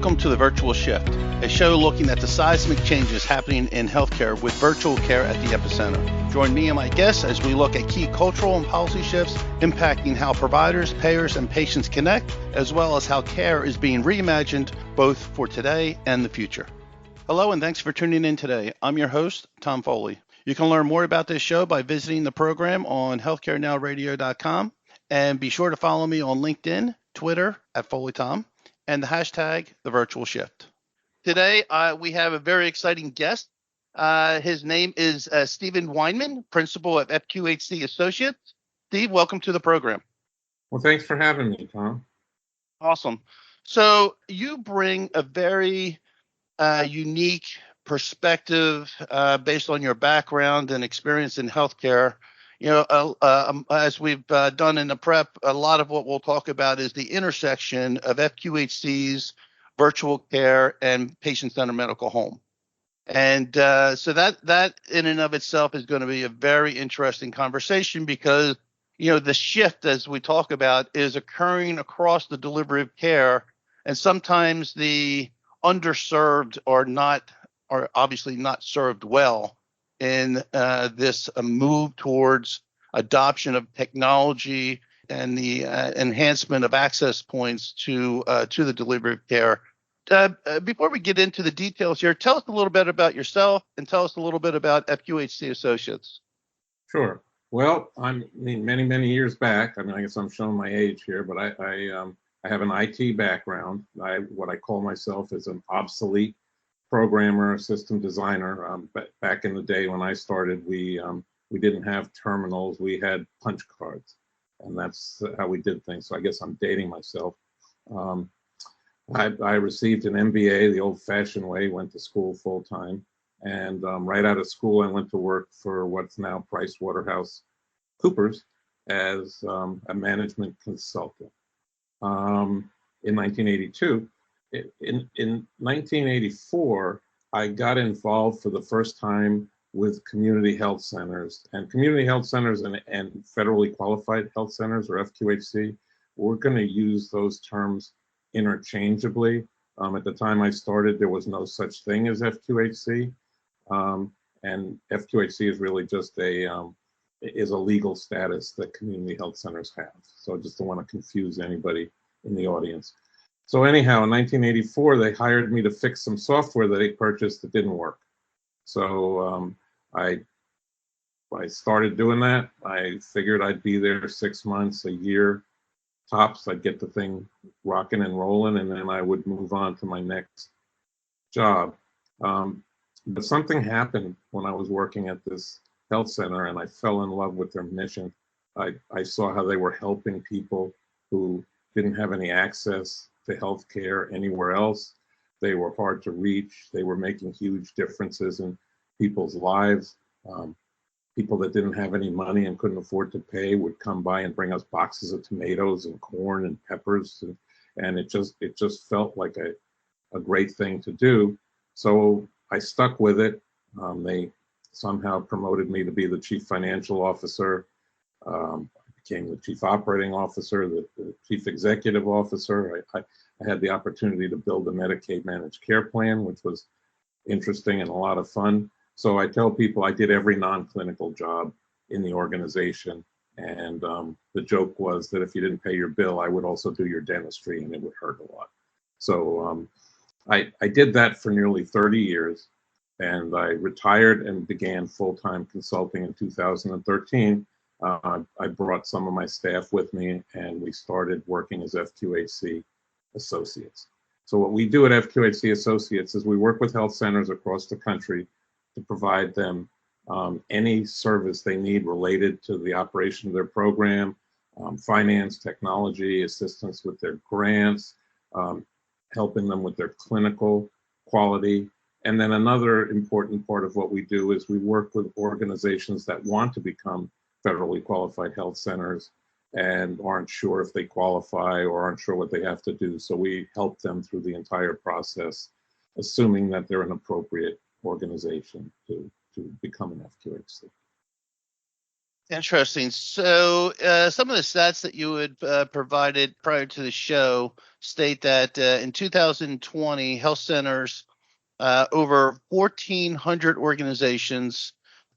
Welcome to the Virtual Shift, a show looking at the seismic changes happening in healthcare with virtual care at the epicenter. Join me and my guests as we look at key cultural and policy shifts impacting how providers, payers, and patients connect, as well as how care is being reimagined both for today and the future. Hello, and thanks for tuning in today. I'm your host, Tom Foley. You can learn more about this show by visiting the program on healthcarenowradio.com, and be sure to follow me on LinkedIn, Twitter at FoleyTom, and the hashtag The Virtual Shift. Today, we have a very exciting guest. His name is Stephen Weinman, principal of FQHC Associates. Steve, welcome to the program. Well, thanks for having me, Tom. Awesome. So you bring a very unique perspective based on your background and experience in healthcare. You know, as we've done in the prep, a lot of what we'll talk about is the intersection of FQHC's virtual care and patient-centered medical home. And so that in and of itself is going to be a very interesting conversation because, you know, the shift, as we talk about, is occurring across the delivery of care. And sometimes the underserved are obviously not served well in this move towards adoption of technology and the enhancement of access points to the delivery of care. Before we get into the details here, tell us a little bit about yourself and tell us a little bit about FQHC Associates. Sure. Well, many years back. I guess I'm showing my age here, but I have an IT background. What I call myself is an obsolete programmer, system designer. But back in the day when I started, we didn't have terminals. We had punch cards, and that's how we did things. So I guess I'm dating myself. I received an MBA the old-fashioned way, went to school full-time, and right out of school, I went to work for what's now PricewaterhouseCoopers as a management consultant. In 1982. In 1984, I got involved for the first time with community health centers. And community health centers and federally qualified health centers, or FQHC, we're going to use those terms interchangeably. At the time I started, there was no such thing as FQHC. And FQHC is really just is a legal status that community health centers have. So I just don't want to confuse anybody in the audience. So anyhow, in 1984, they hired me to fix some software that they purchased that didn't work. So I started doing that. I figured I'd be there 6 months, a year tops. I'd get the thing rocking and rolling, and then I would move on to my next job. But something happened when I was working at this health center, and I fell in love with their mission. I saw how they were helping people who didn't have any access to healthcare anywhere else. They were hard to reach. They were making huge differences in people's lives. People that didn't have any money and couldn't afford to pay would come by and bring us boxes of tomatoes and corn and peppers, and it just felt like a great thing to do. So I stuck with it. They somehow promoted me to be the chief financial officer. Became the chief operating officer, the chief executive officer. I had the opportunity to build a Medicaid managed care plan, which was interesting and a lot of fun. So I tell people I did every non-clinical job in the organization. And the joke was that if you didn't pay your bill, I would also do your dentistry and it would hurt a lot. So I did that for nearly 30 years. And I retired and began full-time consulting in 2013. I brought some of my staff with me, and we started working as FQHC Associates. So what we do at FQHC Associates is we work with health centers across the country to provide them any service they need related to the operation of their program, finance, technology, assistance with their grants, helping them with their clinical quality. And then another important part of what we do is we work with organizations that want to become federally qualified health centers and aren't sure if they qualify or aren't sure what they have to do. So we help them through the entire process, assuming that they're an appropriate organization to become an FQHC. Interesting. So some of the stats that you had provided prior to the show state that in 2020, health centers, over 1,400 organizations,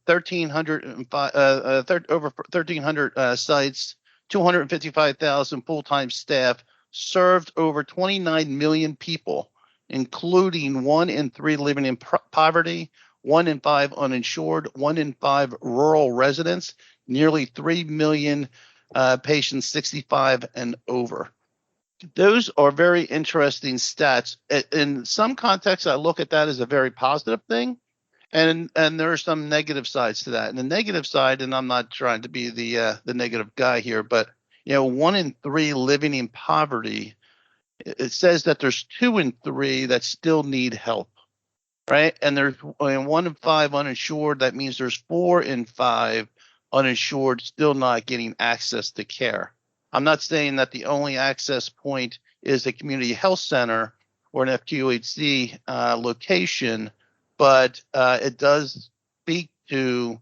1,305, over 1,300 sites, 255,000 full-time staff, served over 29 million people, including 1 in 3 living in poverty, 1 in 5 uninsured, 1 in 5 rural residents, nearly 3 million patients 65 and over. Those are very interesting stats. In some contexts, I look at that as a very positive thing, and there are some negative sides to that. And the negative side, and I'm not trying to be the negative guy here, but 1 in 3 living in poverty, it says that there's 2 in 3 that still need help, right? And there's 1 in 5 uninsured. That means there's 4 in 5 uninsured still not getting access to care. I'm not saying that the only access point is a community health center or an FQHC location, but it does speak to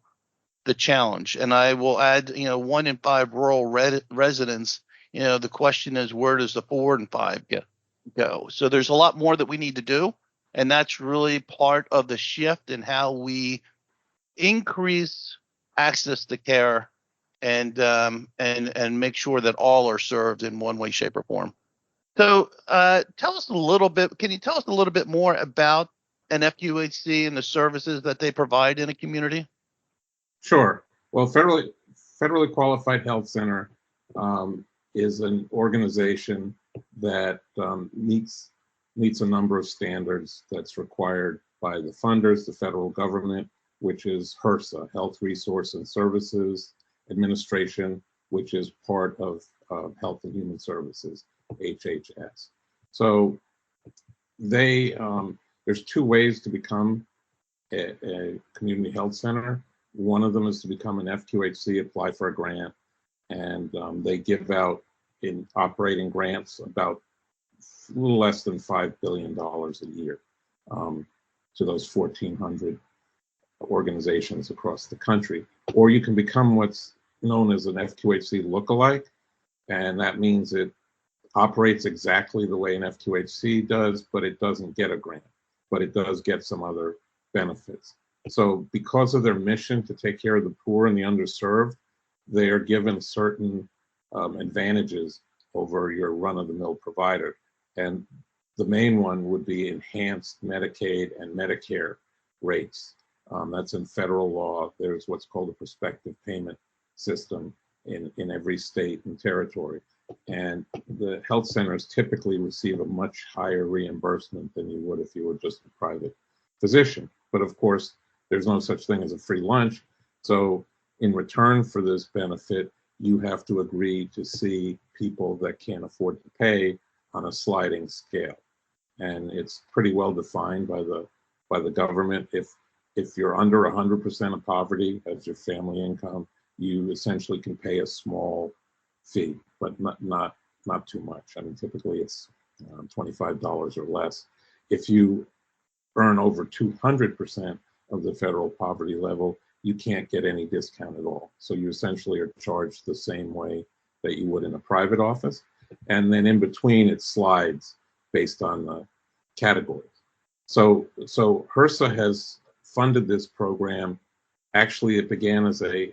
the challenge. And I will add, 1 in 5 rural residents. The question is, where does the 4 and 5 go? So there's a lot more that we need to do, and that's really part of the shift in how we increase access to care and make sure that all are served in one way, shape, or form. So tell us a little bit. Can you tell us a little bit more about an FQHC and the services that they provide in a community? Sure. Well, federally qualified health center is an organization that meets a number of standards that's required by the funders, the federal government, which is HRSA, Health Resource and Services Administration, which is part of Health and Human Services, HHS. So there's 2 ways to become a community health center. One of them is to become an FQHC, apply for a grant, and they give out in operating grants about a little less than $5 billion a year to those 1,400 organizations across the country. Or you can become what's known as an FQHC lookalike, and that means it operates exactly the way an FQHC does, but it doesn't get a grant, but it does get some other benefits. So because of their mission to take care of the poor and the underserved, they are given certain advantages over your run-of-the-mill provider. And the main one would be enhanced Medicaid and Medicare rates. That's in federal law. There's what's called a prospective payment system in every state and territory. And the health centers typically receive a much higher reimbursement than you would if you were just a private physician. But of course, there's no such thing as a free lunch. So in return for this benefit, you have to agree to see people that can't afford to pay on a sliding scale. And it's pretty well defined by the government. If you're under 100% of poverty as your family income, you essentially can pay a small fee, but not too much. I mean, typically it's $25 or less. If you earn over 200% of the federal poverty level, you can't get any discount at all. So you essentially are charged the same way that you would in a private office. And then in between, it slides based on the categories. So HRSA has funded this program. Actually, it began as a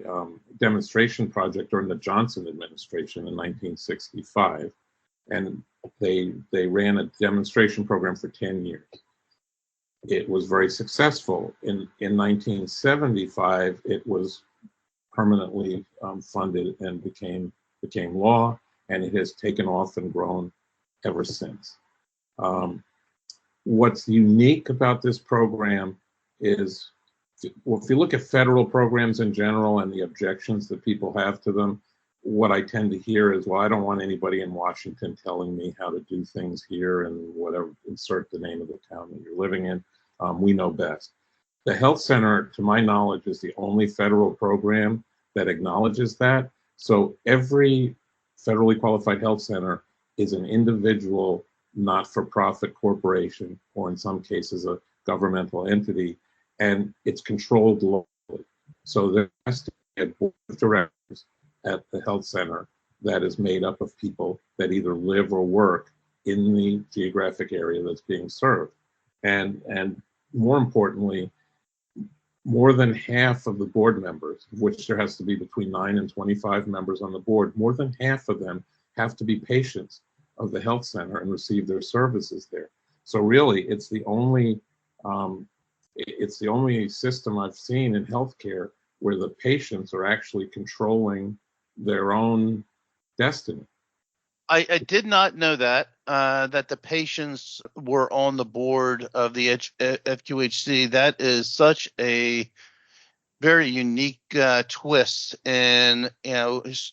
demonstration project during the Johnson administration in 1965. And they ran a demonstration program for 10 years. It was very successful. In 1975, it was permanently funded and became law, and it has taken off and grown ever since. What's unique about this program is, well, if you look at federal programs in general and the objections that people have to them, what I tend to hear is, well, I don't want anybody in Washington telling me how to do things here and whatever, insert the name of the town that you're living in. We know best. The health center, to my knowledge, is the only federal program that acknowledges that. So every federally qualified health center is an individual, not-for-profit corporation, or in some cases, a governmental entity, and it's controlled locally. So there has to a board of directors at the health center that is made up of people that either live or work in the geographic area that's being served. And more importantly, more than half of the board members, of which there has to be between 9 and 25 members on the board, more than half of them have to be patients of the health center and receive their services there. So really, it's the only system I've seen in healthcare where the patients are actually controlling their own destiny. I did not know that the patients were on the board of the FQHC. That is such a very unique twist in,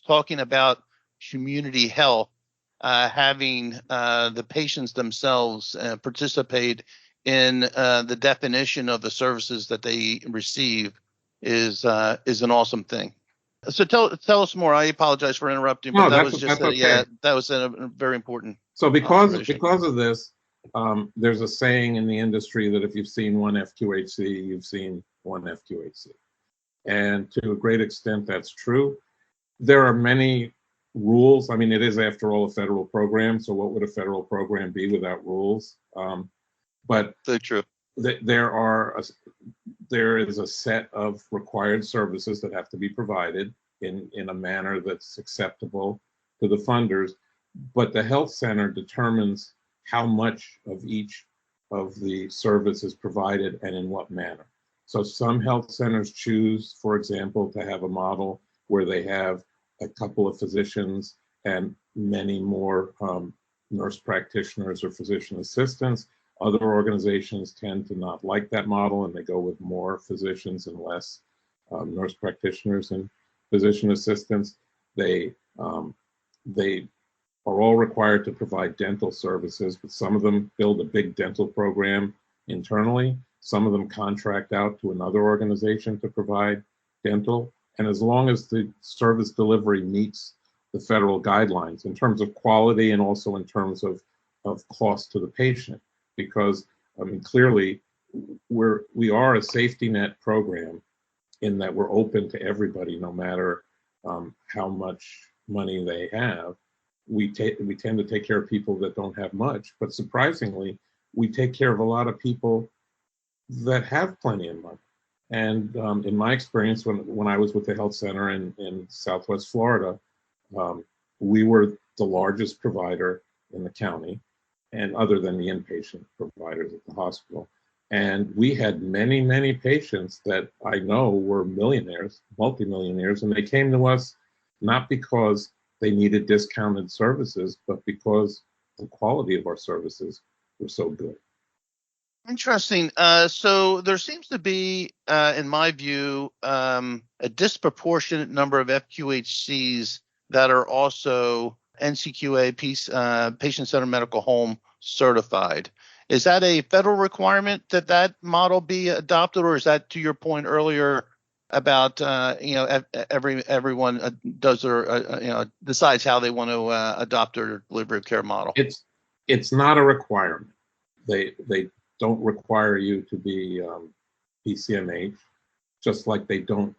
talking about community health, having the patients themselves participate in the definition of the services that they receive is an awesome thing. So tell us more. I apologize for interrupting, but No, that was just okay. that was a very important. So because of this, there's a saying in the industry that if you've seen one FQHC, you've seen one FQHC. And to a great extent, that's true. There are many rules. I mean, it is, after all, a federal program. So what would a federal program be without rules? But so true. There is a set of required services that have to be provided in a manner that's acceptable to the funders. But the health center determines how much of each of the service is provided and in what manner. So some health centers choose, for example, to have a model where they have a couple of physicians and many more nurse practitioners or physician assistants. Other organizations tend to not like that model, and they go with more physicians and less nurse practitioners and physician assistants. They are all required to provide dental services, but some of them build a big dental program internally. Some of them contract out to another organization to provide dental. And as long as the service delivery meets the federal guidelines in terms of quality and also in terms of cost to the patient, because I mean, clearly we are a safety net program in that we're open to everybody, no matter how much money they have. We tend to take care of people that don't have much, but surprisingly, we take care of a lot of people that have plenty of money. And in my experience, when I was with the health center in Southwest Florida, we were the largest provider in the county, and other than the inpatient providers at the hospital. And we had many, many patients that I know were millionaires, multimillionaires, and they came to us not because they needed discounted services, but because the quality of our services were so good. Interesting. So there seems to be, in my view, a disproportionate number of FQHCs that are also NCQA, patient-centered medical home certified. Is that a federal requirement that model be adopted, or is that, to your point earlier about everyone does their decides how they want to adopt their delivery of care model? It's not a requirement. They don't require you to be PCMH, just like they don't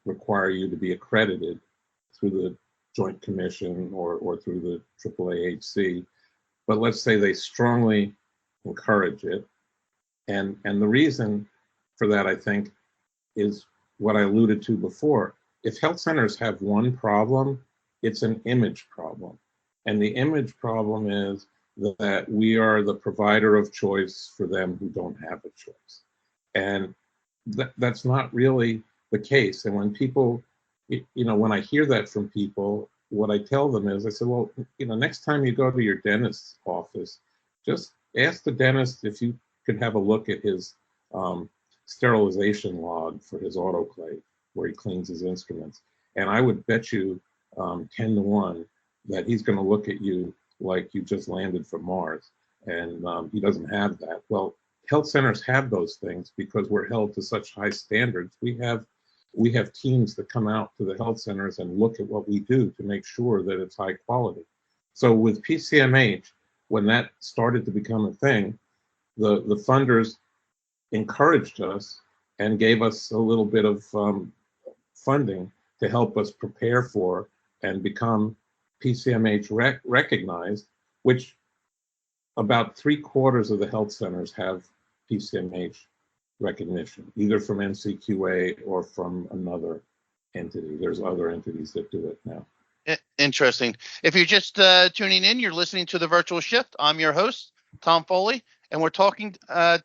require you to be accredited through the Joint Commission or through the AAAHC. But let's say they strongly encourage it. And the reason for that, I think, is what I alluded to before. If health centers have one problem, it's an image problem. And the image problem is that we are the provider of choice for them who don't have a choice. And that's not really the case. And when people, when I hear that from people, what I tell them is, I said, well, next time you go to your dentist's office, just ask the dentist if you could have a look at his sterilization log for his autoclave, where he cleans his instruments. And I would bet you 10-1 that he's going to look at you like you just landed from Mars. And he doesn't have that. Well, health centers have those things because we're held to such high standards. We have teams that come out to the health centers and look at what we do to make sure that it's high quality. So with PCMH, when that started to become a thing, the funders encouraged us and gave us a little bit of funding to help us prepare for and become PCMH recognized, which about 3/4 of the health centers have PCMH recognition, either from NCQA or from another entity. There's other entities that do it now. Interesting. If you're just tuning in, you're listening to The Virtual Shift. I'm your host, Tom Foley, and we're talking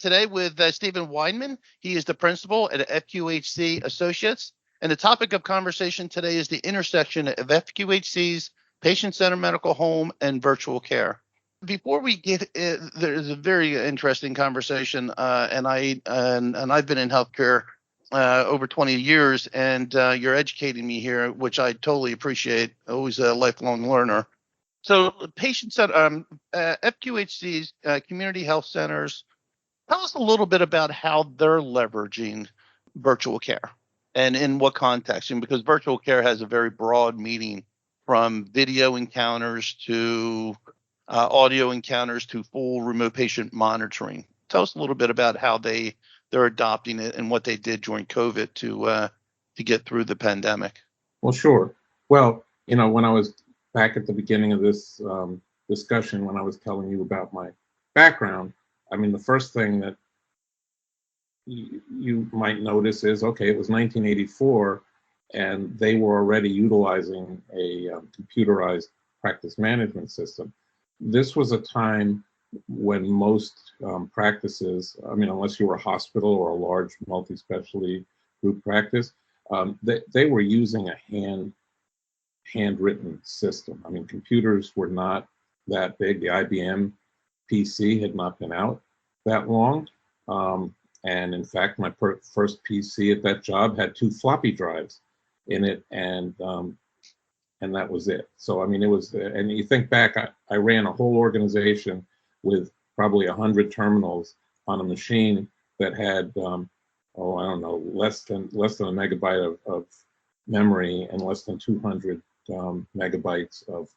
today with Stephen Weinman. He is the principal at FQHC Associates, and the topic of conversation today is the intersection of FQHC's patient-centered medical home and virtual care. Before we get, there's a very interesting conversation, and I've been in healthcare over 20 years, and you're educating me here, which I totally appreciate. Always a lifelong learner. So, FQHC's community health centers. Tell us a little bit about how they're leveraging virtual care, and in what context. And because virtual care has a very broad meaning, from video encounters to audio encounters to full remote patient monitoring. Tell us a little bit about how they're adopting it and what they did during COVID to get through the pandemic. Well, sure. Well, when I was back at the beginning of this discussion, when I was telling you about my background, I mean, the first thing that you might notice is, okay, it was 1984, and they were already utilizing a computerized practice management system. This was a time when most practices, I mean, unless you were a hospital or a large multi-specialty group practice, they were using a handwritten system. I mean, computers were not that big. The IBM PC had not been out that long. And in fact, my first PC at that job had 2 floppy drives in it, and that was it. So, I mean, it was, and you think back, I ran a whole organization with probably 100 terminals on a machine that had, I don't know, less than a megabyte of memory and less than 200 megabytes of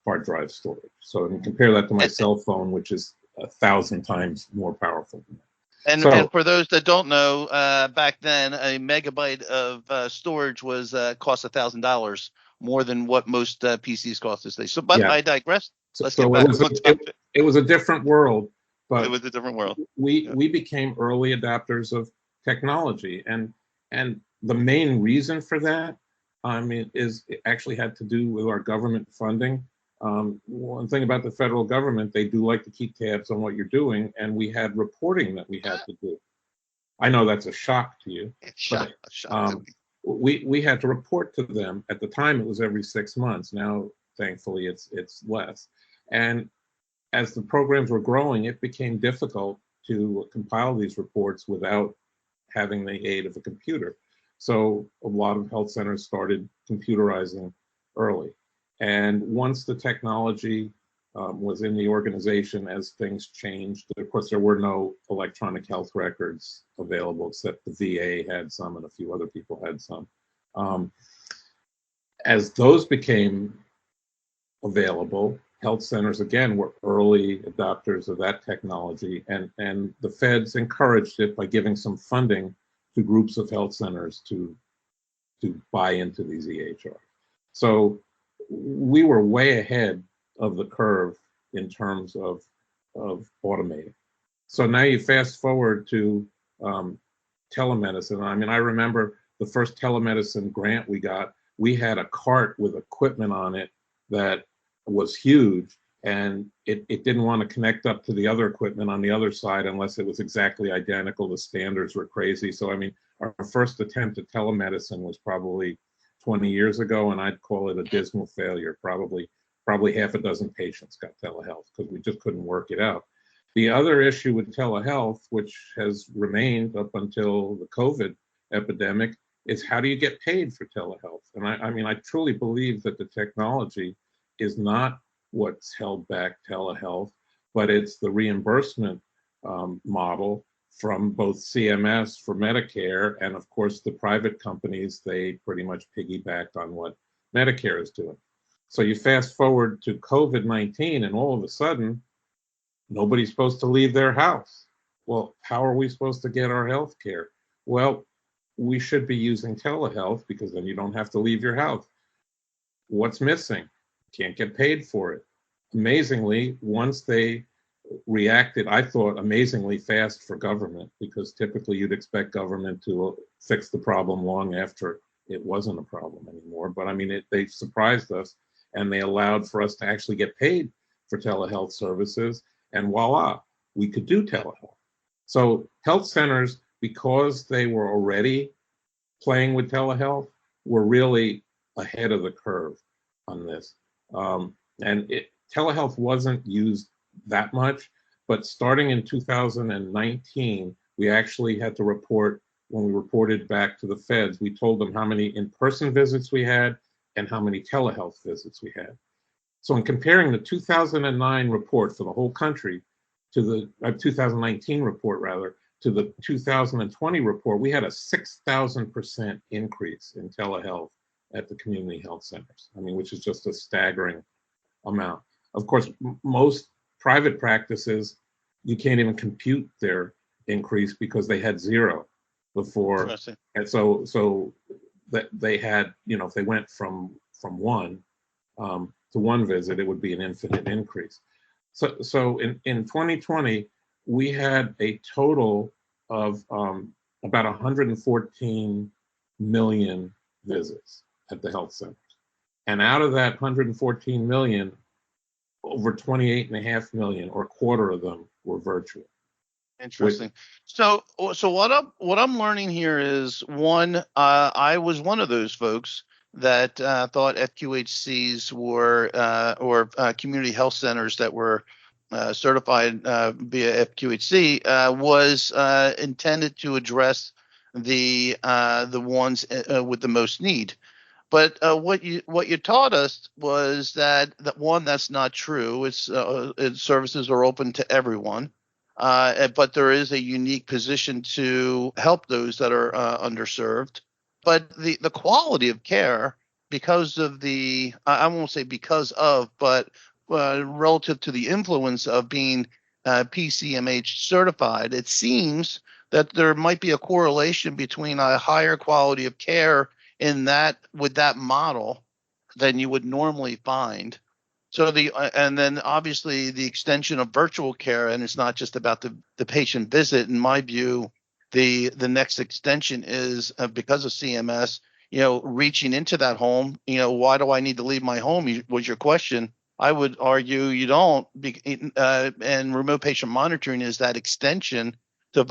hard drive storage. So, I mean, compare that to my cell phone, which is 1,000 times more powerful than that. And for those that don't know, back then a megabyte of storage was cost $1,000 more than what most PCs cost this day. So, but yeah. I digress. Let's get back to the topic. It was a different world, but it was a different world. We became early adopters of technology, and the main reason for that, I mean, it actually had to do with our government funding. One thing about the federal government, they do like to keep tabs on what you're doing, and we had reporting that we had to do. I know that's a shock to you. Shock to me. We had to report to them. At the time, it was every 6 months. Now, thankfully, it's less. And as the programs were growing, it became difficult to compile these reports without having the aid of a computer. So a lot of health centers started computerizing early. And once the technology was in the organization, as things changed, of course, there were no electronic health records available, except the VA had some and a few other people had some. As those became available, health centers, again, were early adopters of that technology, and the feds encouraged it by giving some funding to groups of health centers to buy into these EHR. So we were way ahead of the curve in terms of automating. So now you fast forward to telemedicine. I mean, I remember the first telemedicine grant we got, we had a cart with equipment on it that was huge, and it didn't want to connect up to the other equipment on the other side unless it was exactly identical. The standards were crazy. So, I mean, our first attempt at telemedicine was probably 20 years ago, and I'd call it a dismal failure. Probably half a dozen patients got telehealth because we just couldn't work it out. The other issue with telehealth, which has remained up until the COVID epidemic, is how do you get paid for telehealth? And I mean, I truly believe that the technology is not what's held back telehealth, but it's the reimbursement model from both CMS for Medicare and, of course, the private companies. They pretty much piggyback on what Medicare is doing. So you fast forward to COVID-19, and all of a sudden, nobody's supposed to leave their house. Well, how are we supposed to get our health care? Well, we should be using telehealth because then you don't have to leave your house. What's missing? Can't get paid for it. Amazingly, once they reacted, I thought, amazingly fast for government, because typically you'd expect government to fix the problem long after it wasn't a problem anymore. But I mean, they surprised us, and they allowed for us to actually get paid for telehealth services, and voila, we could do telehealth. So health centers, because they were already playing with telehealth, were really ahead of the curve on this. Telehealth wasn't used that much, but starting in 2019, we actually had to report, when we reported back to the feds, we told them how many in-person visits we had and how many telehealth visits we had. So in comparing the 2009 report for the whole country to the 2019 report, rather, to the 2020 report, we had a 6,000% increase in telehealth at the community health centers. I mean, which is just a staggering amount. Of course, most private practices, you can't even compute their increase because they had zero before. And so that they had, if they went from one to one visit, it would be an infinite increase. So in 2020, we had a total of about 114 million visits at the health centers. And out of that 114 million, over 28.5 million, or a quarter of them, were virtual. Interesting. So what I'm learning here is, one, I was one of those folks that thought FQHCs were or community health centers that were certified via FQHC was intended to address the ones with the most need. But what you taught us was that one, that's not true. Its services are open to everyone, but there is a unique position to help those that are underserved. But the quality of care, because of the I won't say because of, but relative to the influence of being PCMH certified, it seems that there might be a correlation between a higher quality of care in that with that model than you would normally find. So and then obviously the extension of virtual care, and it's not just about the patient visit. In my view, the next extension is because of CMS, reaching into that home. Why do I need to leave my home? Was your question. I would argue you don't. And remote patient monitoring is that extension to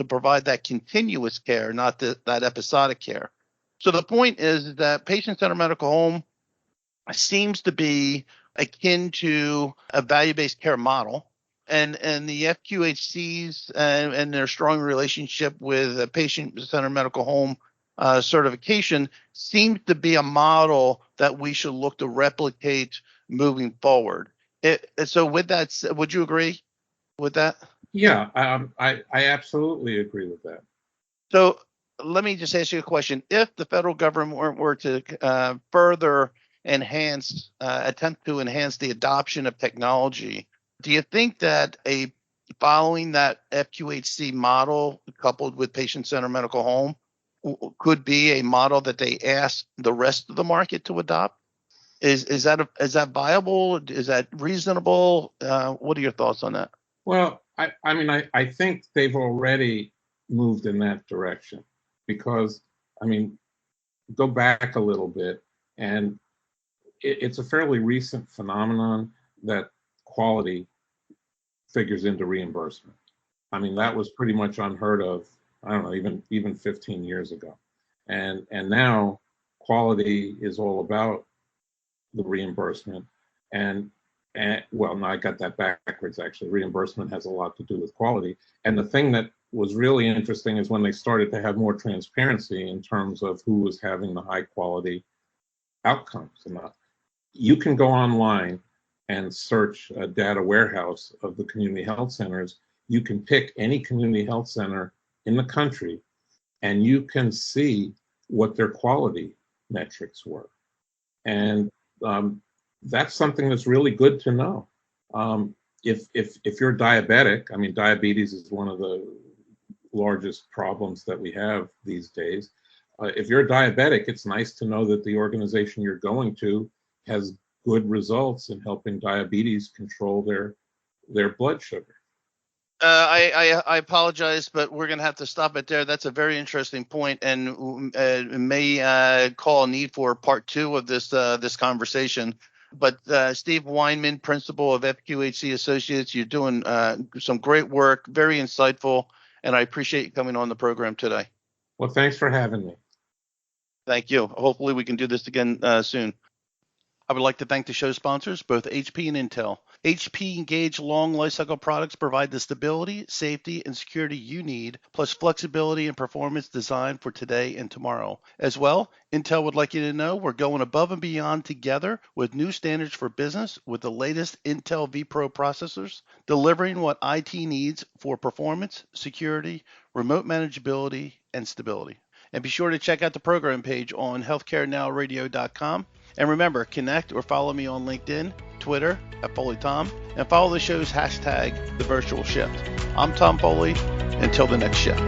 provide that continuous care, not that episodic care. So the point is that patient-centered medical home seems to be akin to a value-based care model, and the FQHCs and their strong relationship with a patient-centered medical home certification seems to be a model that we should look to replicate moving forward. So with that, would you agree with that? Yeah, I absolutely agree with that. So let me just ask you a question. If the federal government were to further attempt to enhance the adoption of technology, do you think that following that FQHC model coupled with patient-centered medical home could be a model that they ask the rest of the market to adopt? Is that viable? Is that reasonable? What are your thoughts on that? Well, I think they've already moved in that direction, because, go back a little bit, and it's a fairly recent phenomenon that quality figures into reimbursement. That was pretty much unheard of, I don't know, even 15 years ago. And now quality is all about the reimbursement. And well, no, I got that backwards, actually. Reimbursement has a lot to do with quality. And the thing that was really interesting is when they started to have more transparency in terms of who was having the high quality outcomes. And you can go online and search a data warehouse of the community health centers. You can pick any community health center in the country, and you can see what their quality metrics were. And that's something that's really good to know. If you're diabetic, diabetes is one of the largest problems that we have these days. If you're diabetic, it's nice to know that the organization you're going to has good results in helping diabetes control their blood sugar. I apologize, but we're going to have to stop it there. That's a very interesting point, and may call a need for part 2 of this conversation. But Steve Weinman, principal of FQHC Associates, you're doing some great work, very insightful, and I appreciate you coming on the program today. Well, thanks for having me. Thank you. Hopefully we can do this again soon. I would like to thank the show sponsors, both HP and Intel. HP Engage long lifecycle products provide the stability, safety, and security you need, plus flexibility and performance designed for today and tomorrow. As well, Intel would like you to know we're going above and beyond together with new standards for business with the latest Intel vPro processors, delivering what IT needs for performance, security, remote manageability, and stability. And be sure to check out the program page on healthcarenowradio.com. And remember, connect or follow me on LinkedIn, Twitter @FoleyTom, and follow the show's hashtag, The Virtual Shift. I'm Tom Foley. Until the next shift.